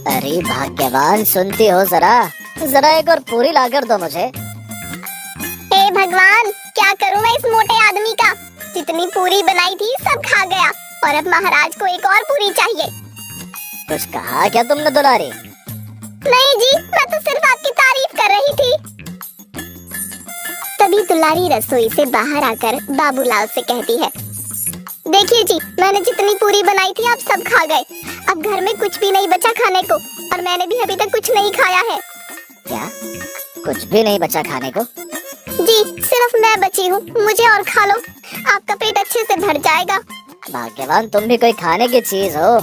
अरे भाग्यवान, सुनती हो जरा जरा एक और पूरी लाकर दो मुझे। हे भगवान, क्या करूं मैं इस मोटे आदमी का। जितनी पूरी बनाई थी सब खा गया और अब महाराज को एक और पूरी चाहिए। कुछ कहा क्या तुमने दुलारी? नहीं जी, मैं तो सिर्फ आपकी तारीफ कर रही थी। तभी दुलारी रसोई से बाहर आकर बाबूलाल से कहती है, देखिए जी, मैंने जितनी पूरी बनाई थी आप सब खा गए। अब घर में कुछ भी नहीं बचा खाने को और मैंने भी अभी तक कुछ नहीं खाया है। क्या कुछ भी नहीं बचा खाने को? जी, सिर्फ मैं बची हूँ, मुझे और खा लो, आपका पेट अच्छे से भर जाएगा। भाग्यवान, तुम भी कोई खाने की चीज हो।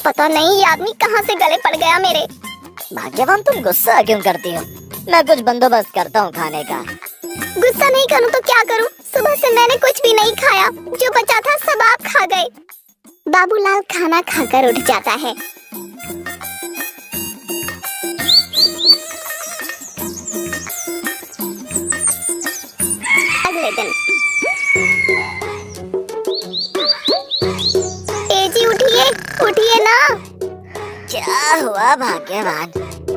पता नहीं ये आदमी कहाँ से गले पड़ गया मेरे। भाग्यवान, तुम गुस्सा क्यों करती हो? मैं कुछ बंदोबस्त करता हूँ खाने का। गुस्सा नहीं करूँ तो क्या करूँ? सुबह से मैंने कुछ भी नहीं खाया, जो बचा था सब आप खा गए। बाबूलाल खाना खाकर उठ जाता है। अगले दिन, ए जी उठिए, उठिए ना। क्या हुआ भाग्यवान,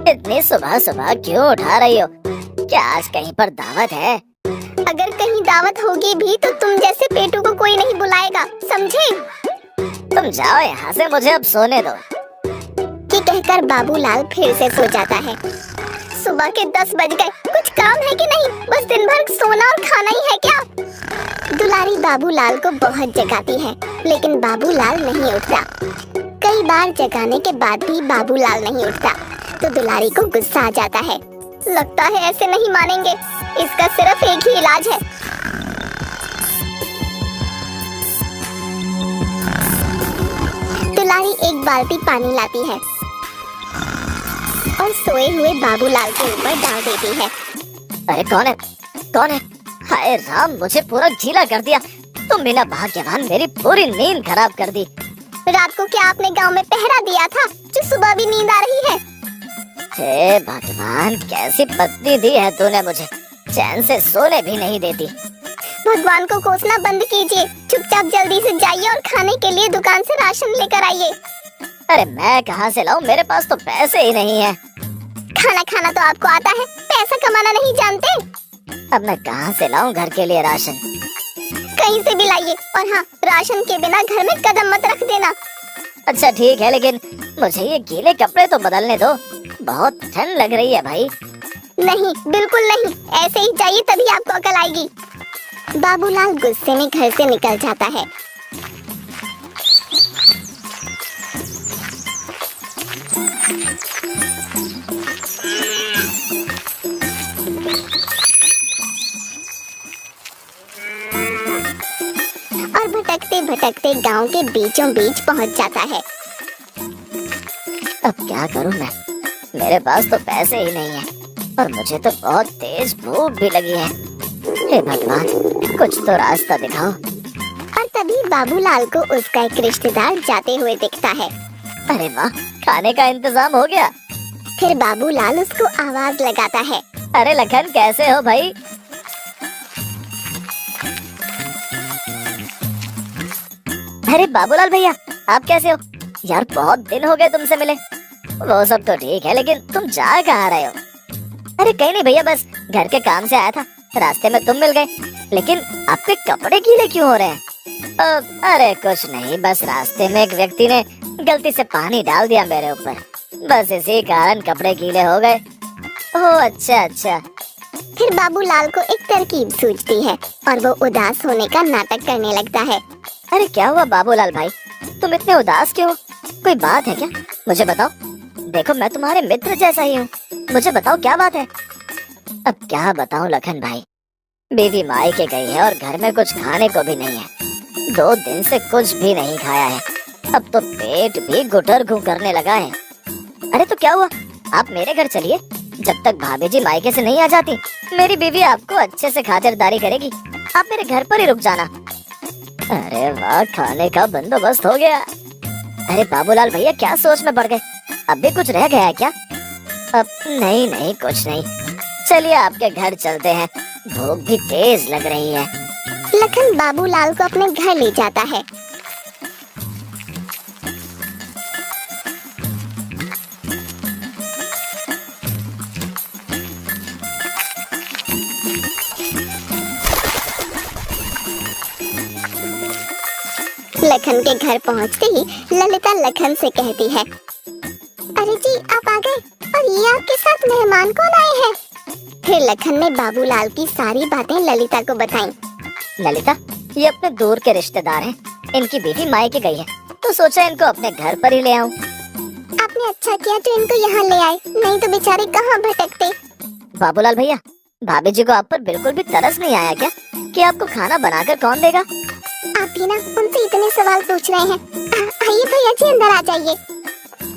इतनी सुबह सुबह क्यों उठा रही हो? क्या आज कहीं पर दावत है? अगर कहीं दावत होगी भी तो तुम जैसे पेटू को कोई नहीं बुलाएगा, समझे? तुम जाओ यहाँ से, मुझे अब सोने दो। ये कहकर बाबूलाल फिर से सो जाता है। सुबह के 10 बज गए, कुछ काम है कि नहीं? बस दिन भर सोना और खाना ही है क्या? दुलारी बाबूलाल को बहुत जगाती है, लेकिन बाबूलाल नहीं उठता। कई बार जगाने के बाद भी बाबूलाल नहीं उठता, तो दुलारी को गुस्सा आ जाता है। लगता है ऐसे नहीं मानेंगे, इसका सिर्फ एक ही इलाज है। दुलारी एक बाल्टी पानी लाती है और सोए हुए बाबूलाल के ऊपर डाल देती है। अरे कौन है, कौन है? हाय राम, मुझे पूरा गीला कर दिया। तुम बिना भाग्यवान मेरी पूरी नींद खराब कर दी। रात को क्या आपने गांव में पहरा दिया था, जो सुबह भी नींद आ रही है? हे भगवान, कैसी पत्नी दी है तूने मुझे, चैन से सोने भी नहीं देती। भगवान को कोसना बंद कीजिए, चुपचाप जल्दी से जाइए और खाने के लिए दुकान से राशन लेकर आइए। अरे मैं कहाँ से लाऊं, मेरे पास तो पैसे ही नहीं है। खाना खाना तो आपको आता है, पैसा कमाना नहीं जानते? अब मैं कहाँ से लाऊं घर के लिए राशन? कहीं से भी लाइए, और हाँ, राशन के बिना घर में कदम मत रख देना। अच्छा ठीक है, लेकिन मुझे ये गीले कपड़े तो बदलने दो, बहुत ठंड लग रही है भाई। नहीं, बिल्कुल नहीं, ऐसे ही जाइए तभी आपको अकल आएगी। बाबूलाल गुस्से में घर से निकल जाता है। और भटकते भटकते गांव के बीचों बीच पहुंच जाता है। अब क्या करूं मैं, मेरे पास तो पैसे ही नहीं है और मुझे तो बहुत तेज भूख भी लगी है। हे भगवान, कुछ तो रास्ता दिखाओ। और तभी बाबूलाल को उसका एक रिश्तेदार जाते हुए दिखता है। अरे वाह, खाने का इंतजाम हो गया। फिर बाबूलाल उसको आवाज लगाता है। अरे लखन, कैसे हो भाई? अरे बाबूलाल भैया, आप कैसे हो? यार बहुत दिन हो गए तुमसे मिले। वो सब तो ठीक है, लेकिन तुम जा कहाँ रहे हो? अरे कहीं नहीं भैया, बस घर के काम से आया था, रास्ते में तुम मिल गए। लेकिन आपके कपड़े गीले क्यों हो रहे हैं? अरे कुछ नहीं, बस रास्ते में एक व्यक्ति ने गलती से पानी डाल दिया मेरे ऊपर, बस इसी कारण कपड़े गीले हो गए। ओह अच्छा अच्छा। फिर बाबूलाल को एक तरकीब सूझती है और वो उदास होने का नाटक करने लगता है। अरे क्या हुआ बाबूलाल भाई, तुम इतने उदास क्यों? कोई बात है क्या? मुझे बताओ। देखो मैं तुम्हारे मित्र जैसा ही हूँ, मुझे बताओ क्या बात है? अब क्या बताऊं लखन भाई, बीवी मायके गई है और घर में कुछ खाने को भी नहीं है। 2 दिन से कुछ भी नहीं खाया है, अब तो पेट भी गुटर घू करने लगा है। अरे तो क्या हुआ, आप मेरे घर चलिए, जब तक भाभी जी मायके से नहीं आ जाती मेरी बीवी आपको अच्छे से खातिरदारी करेगी। आप मेरे घर पर ही रुक जाना। अरे वाह, खाने का बंदोबस्त हो गया। अरे बाबूलाल भैया, क्या सोच में पड़ गए? अब भी कुछ रह गया है क्या? अब नहीं नहीं, कुछ नहीं, चलिए आपके घर चलते हैं, भूख भी तेज लग रही है। लखन बाबूलाल को अपने घर ले जाता है। लखन के घर पहुंचते ही ललिता लखन से कहती है, अरे जी आप आ गए, और ये आपके साथ मेहमान कौन आए हैं? फिर लखन ने बाबूलाल की सारी बातें ललिता को बताईं। ललिता, ये अपने दूर के रिश्तेदार हैं। इनकी बेटी मायके गई है, तो सोचा इनको अपने घर पर ही ले आऊं। आपने अच्छा किया जो इनको यहाँ ले आए, नहीं तो बेचारे कहाँ भटकते। बाबूलाल भैया, भाभी जी को आप पर बिल्कुल भी तरस नहीं आया क्या कि आपको खाना बनाकर कौन देगा? आप भी ना उनसे इतने सवाल पूछ रहे हैं। आइए भैया जी अंदर आ जाइए।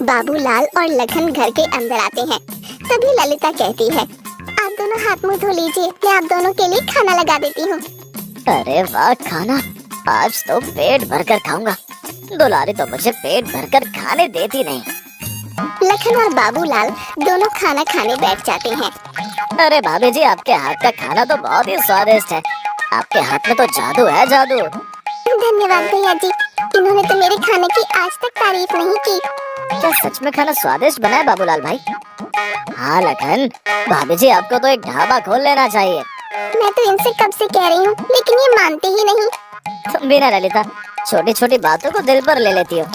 बाबूलाल और लखन घर के अंदर आते हैं। तभी ललिता कहती है, आप दोनों हाथ मुंह धो लीजिए, मैं आप दोनों के लिए खाना लगा देती हूँ। अरे वाह, खाना आज तो पेट भरकर खाऊंगा। दुलारी तो मुझे पेट भरकर खाने देती नहीं। लखन और बाबूलाल दोनों खाना खाने बैठ जाते हैं। अरे भाभी जी, आपके हाथ का खाना तो बहुत ही स्वादिष्ट है। आपके हाथ में तो जादू है, जादू। धन्यवाद भैया जी, इन्होंने तो मेरे खाने की आज तक तारीफ नहीं की। क्या सच में खाना स्वादिष्ट बना है बाबूलाल भाई? हाँ लखन, भाभी जी आपको तो एक ढाबा खोल लेना चाहिए। मैं तो इनसे कब से कह रही हूँ, लेकिन ये मानते ही नहीं। तुम भी ना ललिता, छोटी छोटी बातों को दिल पर ले लेती हो।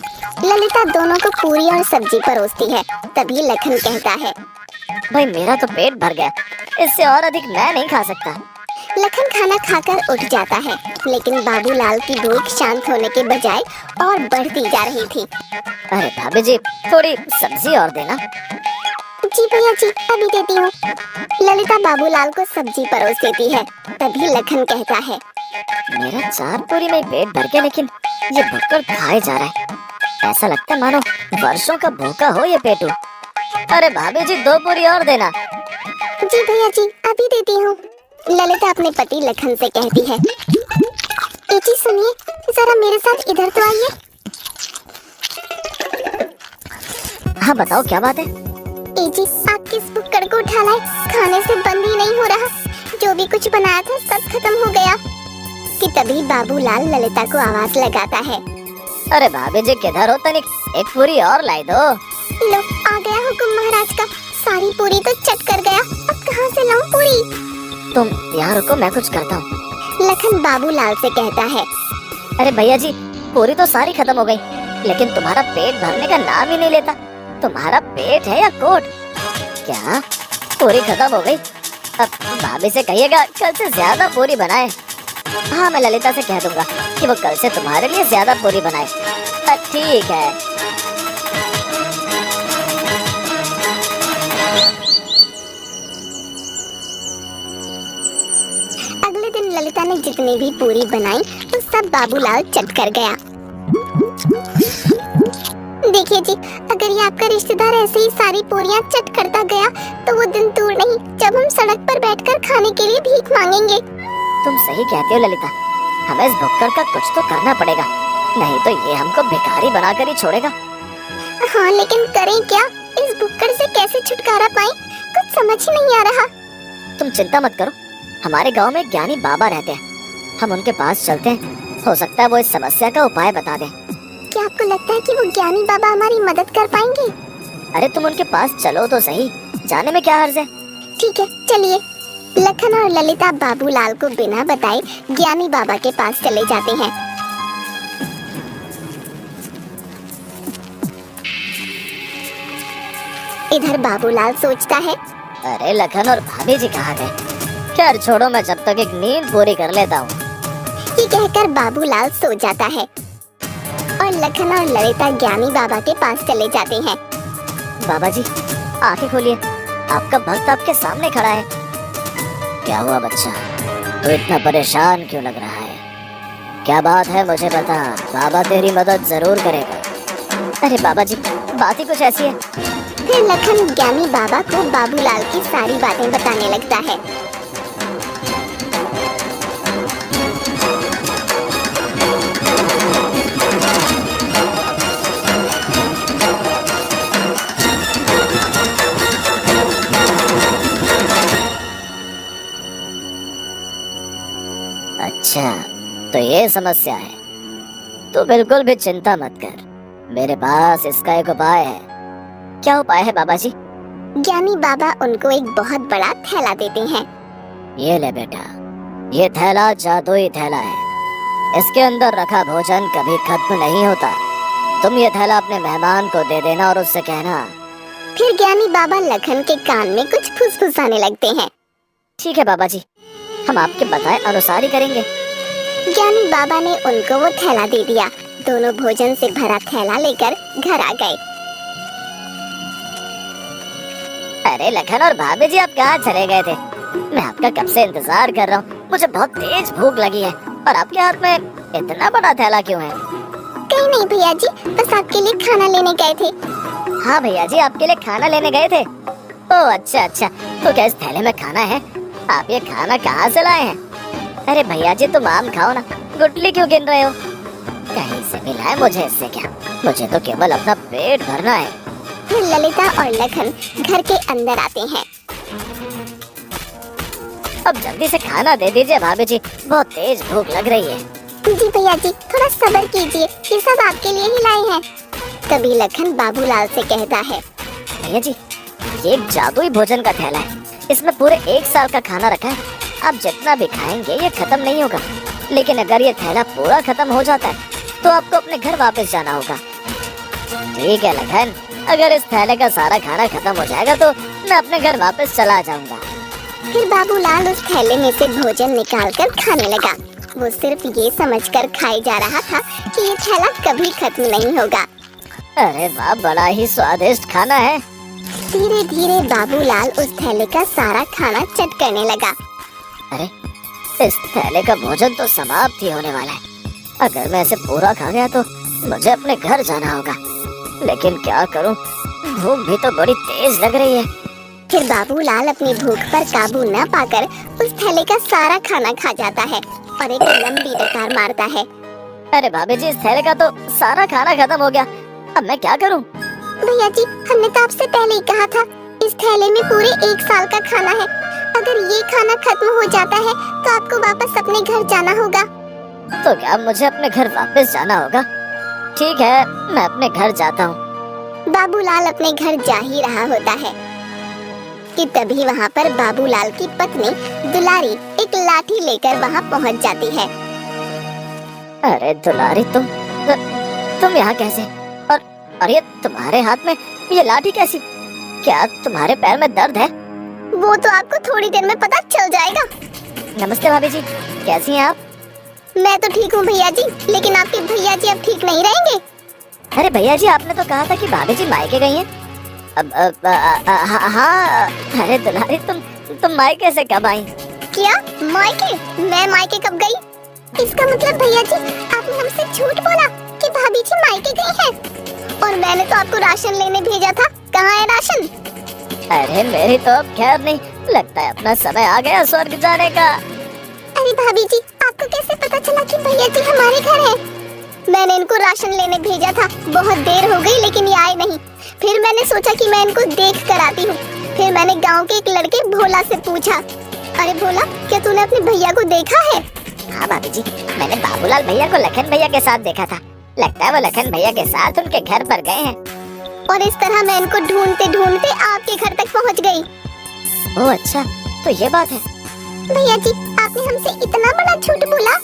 ललिता दोनों को पूरी और सब्जी परोसती है। तभी लखन कहता है, भाई मेरा तो पेट भर गया, इससे और अधिक मैं नहीं खा सकता। लखन खाना खाकर उठ जाता है, लेकिन बाबूलाल की भूख शांत होने के बजाय और बढ़ती जा रही थी। अरे भाभी जी, थोड़ी सब्जी और देना। जी भैया जी, अभी देती हूँ। ललिता बाबूलाल को सब्जी परोस देती है। तभी लखन कहता है, मेरा 4 पूरी में पेट भर गया, लेकिन ये भुक्कड़ खाए जा रहा है। ऐसा लगता है मानो वर्षों का भूखा हो ये पेटू। अरे भाभी जी, 2 पूरी और देना। जी भैया जी, अभी देती हूँ। ललिता अपने पति लखन से कहती है, ए जी सुनिए, जरा मेरे साथ इधर तो आइए। हाँ बताओ, क्या बात है? ए जी, आप किस भुक्कड़ को उठा लाए? खाने से बंद ही नहीं हो रहा। जो भी कुछ बनाया था सब खत्म हो गया। कि तभी बाबूलाल ललिता को आवाज लगाता है, अरे भाभी जी किधर हो? तनिक एक पूरी और लाई दो। लो, आ गया हुक्म महाराज का। सारी पूरी तो चट कर गया, अब कहाँ से लाऊं पूरी? तुम यहाँ रुको, मैं कुछ करता हूँ। लखन बाबूलाल से कहता है, अरे भैया जी, पूरी तो सारी खत्म हो गई, लेकिन तुम्हारा पेट भरने का नाम ही नहीं लेता। तुम्हारा पेट है या कोट? क्या पूरी खत्म हो गई? अब भाभी से कहिएगा कल से ज्यादा पूरी बनाए। हाँ, मैं ललिता से कह दूंगा कि वो कल से तुम्हारे लिए ज्यादा पूरी बनाए। ठीक है। अगले दिन ललिता ने जितनी भी पूरी बनाई तो सब बाबूलाल चट कर गया। देखिए जी, अगर ये आपका रिश्तेदार ऐसे ही सारी पूरियां चट करता गया तो वो दिन दूर नहीं जब हम सड़क पर बैठकर खाने के लिए भीख मांगेंगे। तुम सही कहती हो ललिता, हमें इस भुक्कड़ का कुछ तो करना पड़ेगा, नहीं तो ये हमको भिखारी बनाकर ही छोड़ेगा। हाँ, लेकिन करें क्या? इस भुक्कड़ से कैसे छुटकारा पाएं? कुछ समझ ही नहीं आ रहा। तुम चिंता मत करो, हमारे गांव में ज्ञानी बाबा रहते हैं, हम उनके पास चलते हैं। हो सकता है वो इस समस्या का उपाय बता दें। क्या आपको लगता है कि वो ज्ञानी बाबा हमारी मदद कर पाएंगे? अरे तुम उनके पास चलो तो सही, जाने में क्या हर्ज है। ठीक है, चलिए। लखन और ललिता बाबूलाल को बिना बताए ज्ञानी बाबा के पास चले जाते हैं। इधर बाबूलाल सोचता है, अरे लखन और भाभी जी कहाँ गए? खैर छोड़ो, मैं जब तक एक नींद पूरी कर लेता हूँ। ये कहकर बाबूलाल सो जाता है और लखन और ललिता ज्ञानी बाबा के पास चले जाते हैं। बाबा जी आंखें खोलिए, आपका भक्त आपके सामने खड़ा है। क्या हुआ बच्चा, तू इतना परेशान क्यों लग रहा है? क्या बात है मुझे बता, बाबा तेरी मदद जरूर करेगा। अरे बाबा जी, बात ही कुछ ऐसी है। फिर लखन ज्ञानी बाबा को बाबूलाल की सारी बातें बताने लगता है। अच्छा, ये समस्या है तो बिल्कुल भी चिंता मत कर, मेरे पास इसका एक उपाय है। क्या उपाय है बाबा जी? ज्ञानी बाबा उनको एक बहुत बड़ा थैला देते हैं। ये ले बेटा, ये थैला जादुई थैला है। इसके अंदर रखा भोजन कभी खत्म नहीं होता। तुम ये थैला अपने मेहमान को दे देना और उससे कहना। फिर ज्ञानी बाबा लखन के कान में कुछ फुसफुसाने लगते हैं। ठीक है बाबा जी, हम आपके बताए अनुसार ही करेंगे। ज्ञानी बाबा ने उनको वो थैला दे दिया। दोनों भोजन से भरा थैला लेकर घर आ गए। अरे लखन और भाभी जी, आप कहाँ चले गए थे? मैं आपका कब से इंतजार कर रहा हूँ। मुझे बहुत तेज भूख लगी है और आपके हाथ में इतना बड़ा थैला क्यों है? कहीं नहीं भैया जी, बस आपके लिए खाना लेने गए थे। हाँ भैया जी, आपके लिए खाना लेने गए थे। ओह अच्छा अच्छा, तो क्या इस थैले में खाना है? आप ये खाना कहाँ से लाए हैं? अरे भैया जी, तुम आम खाओ ना, गुटली क्यों गिन रहे हो? कहीं से मिला है मुझे इससे क्या? मुझे तो केवल अपना पेट भरना है। फिर ललिता और लखन घर के अंदर आते हैं। अब जल्दी से खाना दे दीजिए भाभी जी, बहुत तेज भूख लग रही है। जी भैया जी, थोड़ा सब्र कीजिए, ये सब आपके लिए ही लाए हैं। तभी लखन बाबूलाल से कहता है, भैया जी, ये एक जादुई भोजन का थैला है। इसमें पूरे 1 साल का खाना रखा है। आप जितना भी खाएंगे ये खत्म नहीं होगा। लेकिन अगर ये थैला पूरा खत्म हो जाता है तो आपको अपने घर वापस जाना होगा। ठीक है लखन, अगर इस थैले का सारा खाना खत्म हो जाएगा तो मैं अपने घर वापस चला जाऊंगा। फिर बाबूलाल उस थैले में से भोजन निकालकर खाने लगा। वो सिर्फ ये समझकर खाए जा रहा था कि ये थैला कभी खत्म नहीं होगा। अरे वाह, बड़ा ही स्वादिष्ट खाना है। धीरे धीरे बाबूलाल उस थैले का सारा खाना चट करने लगा। अरे, इस थैले का भोजन तो समाप्त ही होने वाला है। अगर मैं इसे पूरा खा गया तो मुझे अपने घर जाना होगा। लेकिन क्या करूं, भूख भी तो बड़ी तेज लग रही है। फिर बाबूलाल अपनी भूख पर काबू न पाकर उस थैले का सारा खाना खा जाता है और एक लंबी डकार मारता है। अरे भाभी जी, इस थैले का तो सारा खाना खत्म हो गया। अब मैं क्या करूं? भैया जी, हमने तो आपसे पहले ही कहा था, इस थैले में पूरे 1 साल का खाना है। अगर ये खाना खत्म हो जाता है तो आपको वापस अपने घर जाना होगा। तो क्या मुझे अपने घर वापस जाना होगा? ठीक है, मैं अपने घर जाता हूँ। बाबूलाल अपने घर जा ही रहा होता है कि तभी वहाँ पर बाबूलाल की पत्नी दुलारी एक लाठी लेकर वहाँ पहुँच जाती है। अरे दुलारी, तुम यहाँ कैसे? और ये तुम्हारे हाथ में ये लाठी कैसी? क्या तुम्हारे पैर में दर्द है? वो तो आपको थोड़ी देर में पता चल जाएगा। नमस्ते भाभी जी, कैसी हैं आप? मैं तो ठीक हूँ भैया जी, लेकिन आपके भैया जी अब ठीक नहीं रहेंगे। अरे भैया जी, आपने तो कहा था कि भाभी जी मायके गई हैं। हाँ। अरे दुलारी, तुम मायके से कब आई? क्या मायके? मैं मायके कब गई? इसका मतलब भैया जी, आपने हमसे झूठ बोला कि भाभी जी मायके गई हैं। और मैंने तो आपको राशन लेने भेजा था, कहाँ है राशन? अरे मेरी तो अब खैर नहीं, लगता है अपना समय आ गया स्वर्ग जाने का। अरे भाभी जी, आपको कैसे पता चला कि भैया जी हमारे घर हैं? मैंने इनको राशन लेने भेजा था, बहुत देर हो गई लेकिन ये आए नहीं। फिर मैंने सोचा कि मैं इनको देख कर आती हूँ। फिर मैंने गांव के एक लड़के भोला से पूछा, अरे भोला, क्या तूने अपने भैया को देखा है? हाँ भाभी जी, मैंने बाबूलाल भैया को लखन भैया के साथ देखा था। लगता है वो लखन भैया के साथ उनके घर पर गए हैं। और इस तरह मैं इनको ढूंढते ढूंढते आपके घर तक पहुंच गई। ओह अच्छा, तो ये बात है। भैया जी, आपने हमसे इतना बड़ा झूठ बोला।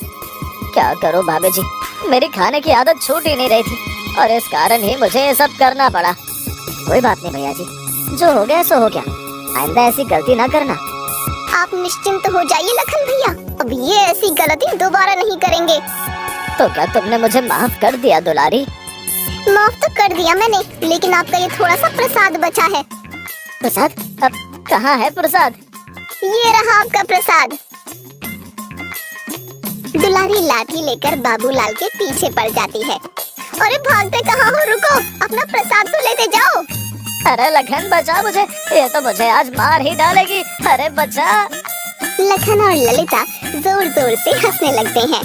क्या करूं भाभी जी, मेरी खाने की आदत छूट ही नहीं रही थी और इस कारण ही मुझे ये सब करना पड़ा। कोई बात नहीं भैया जी, जो हो गया सो हो गया। आइंदा ऐसी गलती ना करना। आप निश्चिंत हो जाइए लखन भैया, अब ये ऐसी गलती दोबारा नहीं करेंगे। तो क्या तुमने मुझे माफ कर दिया दुलारी? माफ तो कर दिया मैंने, लेकिन आपका ये थोड़ा सा प्रसाद बचा है। प्रसाद? अब कहाँ है प्रसाद? ये रहा आपका प्रसाद। दुलारी लाठी लेकर बाबूलाल के पीछे पड़ जाती है। अरे भागते कहाँ हो, रुको, अपना प्रसाद तो लेते जाओ। अरे लखन बचा मुझे, ये तो मुझे आज मार ही डालेगी। अरे बचा। लखन और ललिता जोर जोर से हंसने लगते हैं।